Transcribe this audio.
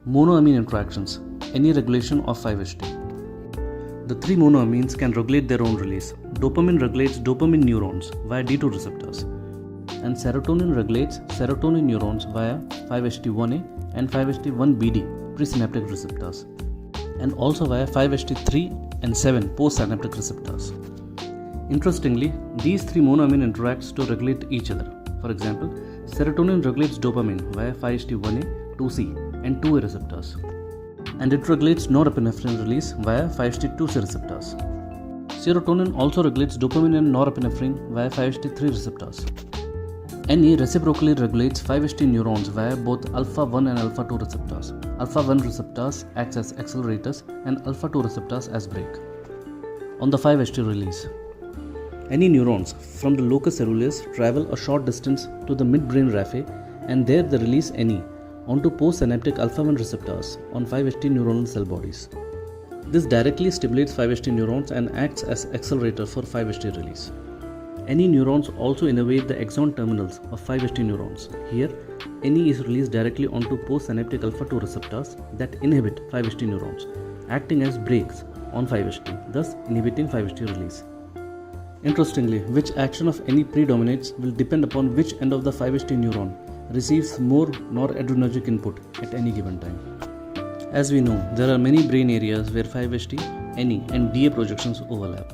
Monoamine interactions, any regulation of 5-HT. The three monoamines can regulate their own release. Dopamine regulates dopamine neurons via D2 receptors, and serotonin regulates serotonin neurons via 5-HT1A and 5-HT1BD presynaptic receptors, and also via 5-HT3 and 7 postsynaptic receptors. Interestingly, these three monoamine interacts to regulate each other. For example, serotonin regulates dopamine via 5-HT1A, 2C and 2A receptors, and it regulates norepinephrine release via 5-HT2C receptors. Serotonin also regulates dopamine and norepinephrine via 5-HT3 receptors. NE reciprocally regulates 5-HT neurons via both alpha-1 and alpha-2 receptors. Alpha-1 receptors acts as accelerators and alpha-2 receptors as brake. On the 5-HT release, NE neurons from the locus coeruleus travel a short distance to the midbrain raphe, and there they release NE onto postsynaptic alpha-1 receptors on 5-HT neuronal cell bodies. This directly stimulates 5-HT neurons and acts as accelerator for 5-HT release. NE neurons also innervate the axon terminals of 5-HT neurons. Here, NE is released directly onto postsynaptic alpha-2 receptors that inhibit 5-HT neurons, acting as brakes on 5-HT, thus inhibiting 5-HT release. Interestingly, which action of NE predominates will depend upon which end of the 5-HT neuron receives more noradrenergic input at any given time. As we know, there are many brain areas where 5-HT, NE and DA projections overlap.